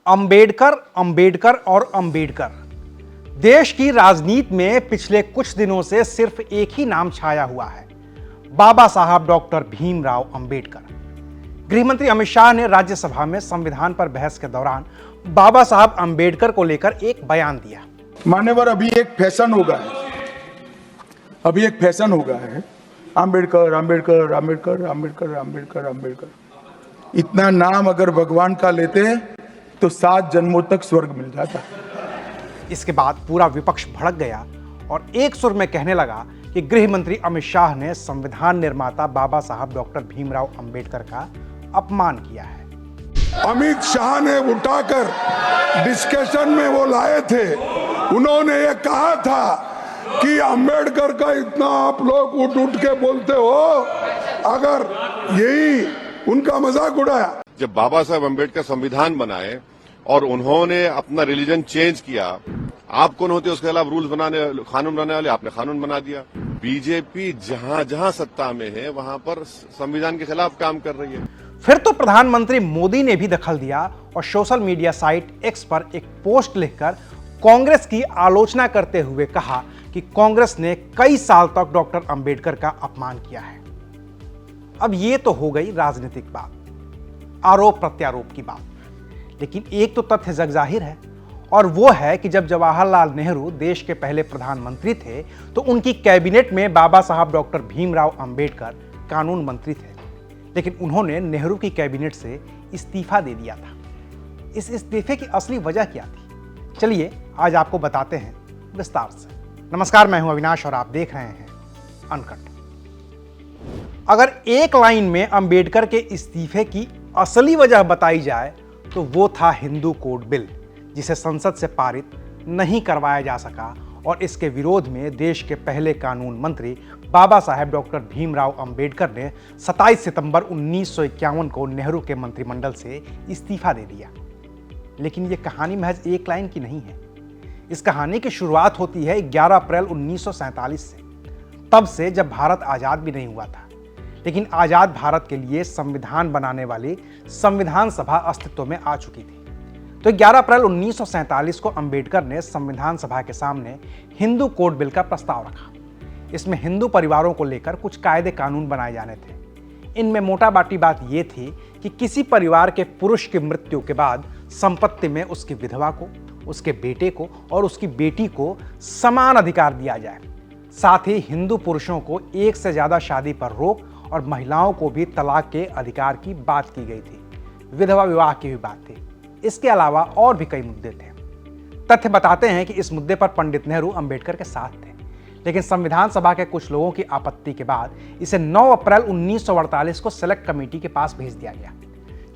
अंबेडकर, अंबेडकर और अंबेडकर। देश की राजनीति में पिछले कुछ दिनों से सिर्फ एक ही नाम छाया हुआ है, बाबा साहब डॉक्टर भीमराव अंबेडकर। गृहमंत्री अमित शाह ने राज्यसभा में संविधान पर बहस के दौरान बाबा साहब अंबेडकर को लेकर एक बयान दिया। मान्यवर, अभी एक फैशन हो गया है, अंबेडकर अंबेडकर अंबेडकर अंबेडकर अंबेडकर अंबेडकर। इतना नाम अगर भगवान का लेते तो 7 जन्मों तक स्वर्ग मिल जाता। इसके बाद पूरा विपक्ष भड़क गया और एक सुर में कहने लगा कि गृह मंत्री अमित शाह ने संविधान निर्माता बाबा साहब डॉक्टर भीमराव अंबेडकर का अपमान किया है। अमित शाह ने उठाकर डिस्कशन में वो लाए थे, उन्होंने ये कहा था कि अंबेडकर का इतना आप लोग उठ के बोलते हो, अगर यही उनका मजाक उड़ाया। जब बाबा साहब अंबेडकर संविधान बनाए और उन्होंने अपना रिलीजन चेंज किया, आप कौन होते उसके खिलाफ रूल्स बनाने, कानून बनाने वाले? आपने कानून बना दिया। बीजेपी जहां जहां सत्ता में है वहां पर संविधान के खिलाफ काम कर रही है। फिर तो प्रधानमंत्री मोदी ने भी दखल दिया और सोशल मीडिया साइट एक्स पर एक पोस्ट लिखकर कांग्रेस की आलोचना करते हुए कहा कि कांग्रेस ने कई साल तक डॉक्टर अंबेडकर का अपमान किया है। अब ये तो हो गई राजनीतिक बात, आरोप प्रत्यारोप की बात, लेकिन एक तो तथ्य जगजाहिर है और वो है कि जब जवाहरलाल नेहरू देश के पहले प्रधानमंत्री थे तो उनकी कैबिनेट में बाबा साहब डॉक्टर भीमराव अंबेडकर कानून मंत्री थे, लेकिन उन्होंने नेहरू की कैबिनेट से इस्तीफा दे दिया था। इस इस्तीफे की असली वजह क्या थी, चलिए आज आपको बताते हैं विस्तार से। नमस्कार, मैं हूं अविनाश और आप देख रहे हैं अनकट। अगर एक लाइन में अंबेडकर के इस्तीफे की असली वजह बताई जाए तो वो था हिंदू कोड बिल, जिसे संसद से पारित नहीं करवाया जा सका और इसके विरोध में देश के पहले कानून मंत्री बाबा साहेब डॉक्टर भीमराव अंबेडकर ने 27 सितंबर 1951 को नेहरू के मंत्रिमंडल से इस्तीफा दे दिया। लेकिन यह कहानी महज एक लाइन की नहीं है। इस कहानी की शुरुआत होती है 11 अप्रैल 1947 से, तब से जब भारत आजाद भी नहीं हुआ था, लेकिन आजाद भारत के लिए संविधान बनाने वाली संविधान सभा अस्तित्व में आ चुकी थी। तो 11 अप्रैल 1947 को अंबेडकर ने संविधान सभा के सामने हिंदू कोड बिल का प्रस्ताव रखा। इसमें हिंदू परिवारों को लेकर कुछ कायदे कानून बनाए जाने थे। इनमें मोटा बाटी बात यह थी कि किसी परिवार के पुरुष की मृत्यु के बाद संपत्ति में उसकी विधवा को, उसके बेटे को और उसकी बेटी को समान अधिकार दिया जाए। साथ ही हिंदू पुरुषों को एक से ज्यादा शादी पर रोक और महिलाओं को भी तलाक के अधिकार की बात की गई थी। विधवा विवाह की भी बात थी। इसके अलावा और भी कई मुद्दे थे। तथ्य बताते हैं कि इस मुद्दे पर पंडित नेहरू अंबेडकर के साथ थे, लेकिन संविधान सभा के कुछ लोगों की आपत्ति के बाद इसे 9 अप्रैल 1948 को सेलेक्ट कमेटी के पास भेज दिया गया।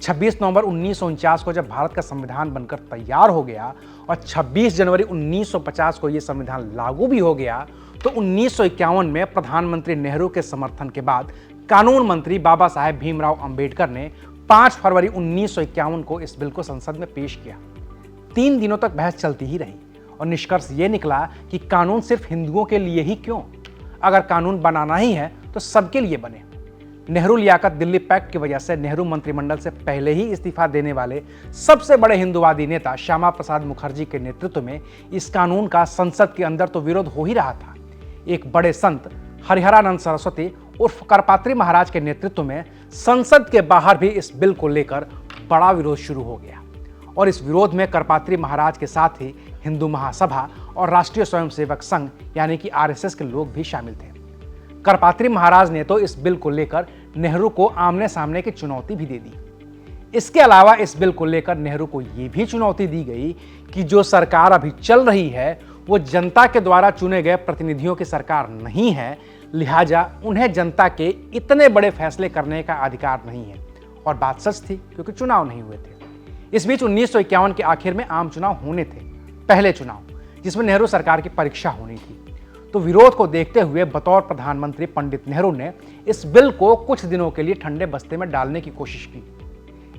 26 नवंबर 1949 को जब भारत का संविधान बनकर तैयार हो गया और 26 जनवरी 1950 को यह संविधान लागू भी हो गया, तो 1951 में प्रधानमंत्री नेहरू के समर्थन के बाद कानून मंत्री बाबा साहेब भीमराव अंबेडकर ने 5 फरवरी 1951 को इस बिल को संसद में पेश किया। 3 दिनों तक बहस चलती ही रही और निष्कर्ष ये निकला कि कानून सिर्फ हिंदुओं के लिए ही क्यों, अगर कानून बनाना ही है तो सबके लिए बने। नेहरू लियाकत दिल्ली पैक्ट की वजह से नेहरू मंत्रिमंडल से पहले ही इस्तीफा देने वाले सबसे बड़े हिंदुवादी नेता श्यामा प्रसाद मुखर्जी के नेतृत्व में इस कानून का संसद के अंदर तो विरोध हो ही रहा था। एक बड़े संत हरिहरानंद सरस्वती उर्फ करपात्री महाराज के नेतृत्व में संसद के बाहर भी इस बिल को लेकर बड़ा विरोध शुरू हो गया और इस विरोध में करपात्री महाराज के साथ ही हिंदू महासभा और राष्ट्रीय स्वयंसेवक संघ यानी कि आरएसएस के लोग भी शामिल थे। करपात्री महाराज ने तो इस बिल को लेकर नेहरू को आमने सामने की चुनौती भी दे दी। इसके अलावा इस बिल को लेकर नेहरू को यह भी चुनौती दी गई कि जो सरकार अभी चल रही है वो जनता के द्वारा चुने गए प्रतिनिधियों की सरकार नहीं है, लिहाजा उन्हें जनता के इतने बड़े फैसले करने का अधिकार नहीं है। और बात सच थी, क्योंकि चुनाव नहीं हुए थे। इस बीच 1951 के आखिर में आम चुनाव होने थे, पहले चुनाव, जिसमें नेहरू सरकार की परीक्षा होनी थी। तो विरोध को देखते हुए बतौर प्रधानमंत्री पंडित नेहरू ने इस बिल को कुछ दिनों के लिए ठंडे बस्ते में डालने की कोशिश की।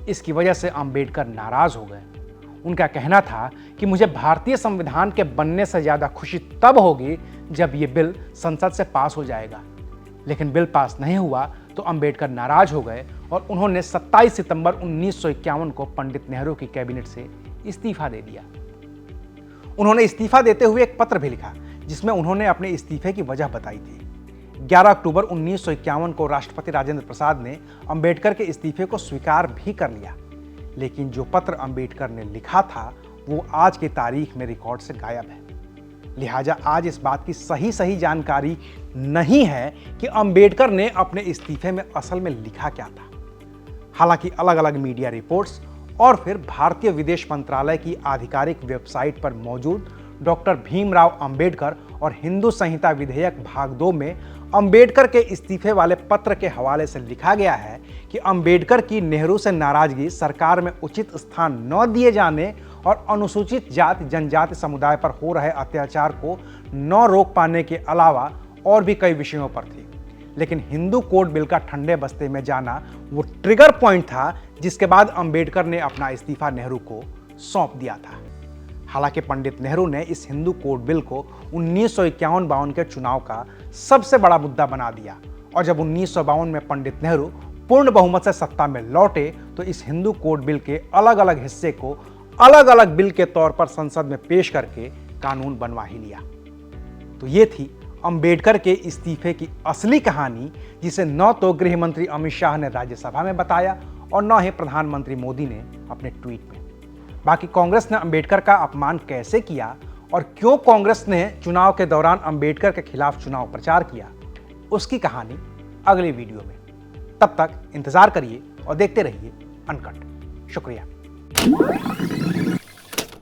इसकी वजह से अंबेडकर नाराज हो गए। उनका कहना था कि मुझे भारतीय संविधान के बनने से ज्यादा खुशी तब होगी जब यह बिल संसद से पास हो जाएगा। लेकिन बिल पास नहीं हुआ तो अंबेडकर नाराज हो गए और उन्होंने 27 सितंबर 1951 को पंडित नेहरू की कैबिनेट से इस्तीफा दे दिया। उन्होंने इस्तीफा देते हुए एक पत्र भी लिखा जिसमें उन्होंने अपने इस्तीफे की वजह बताई थी। 11 अक्टूबर 1951 को राष्ट्रपति राजेंद्र प्रसाद ने अंबेडकर के इस्तीफे को स्वीकार भी कर लिया, लेकिन जो पत्र अंबेडकर ने लिखा था वो आज की तारीख में रिकॉर्ड से गायब है। लिहाजा आज इस बात की सही जानकारी नहीं है कि अंबेडकर ने अपने इस्तीफे में असल में लिखा क्या था। हालांकि अलग अलग मीडिया रिपोर्ट्स और फिर भारतीय विदेश मंत्रालय की आधिकारिक वेबसाइट पर मौजूद डॉक्टर भीमराव अंबेडकर और हिंदू संहिता विधेयक भाग 2 में अंबेडकर के इस्तीफे वाले पत्र के हवाले से लिखा गया है कि अंबेडकर की नेहरू से नाराजगी सरकार में उचित स्थान न दिए जाने और अनुसूचित जाति जनजाति समुदाय पर हो रहे अत्याचार को न रोक पाने के अलावा और भी कई विषयों पर थी। लेकिन हिंदू कोड बिल का ठंडे बस्ते में जाना वो ट्रिगर पॉइंट था जिसके बाद अंबेडकर ने अपना इस्तीफा नेहरू को सौंप दिया था। हालांकि पंडित नेहरू ने इस हिंदू कोड बिल को 1951-52 के चुनाव का सबसे बड़ा मुद्दा बना दिया और जब 1952 में पंडित नेहरू पूर्ण बहुमत से सत्ता में लौटे तो इस हिंदू कोड बिल के अलग अलग हिस्से को अलग अलग बिल के तौर पर संसद में पेश करके कानून बनवा ही लिया। तो ये थी अंबेडकर के इस्तीफे की असली कहानी, जिसे न तो गृह मंत्री अमित शाह ने राज्यसभा में बताया और न ही प्रधानमंत्री मोदी ने अपने ट्वीट में। बाकी कांग्रेस ने अंबेडकर का अपमान कैसे किया और क्यों कांग्रेस ने चुनाव के दौरान अंबेडकर के खिलाफ चुनाव प्रचार किया, उसकी कहानी अगले वीडियो में। तब तक इंतजार करिए और देखते रहिए अनकट। शुक्रिया।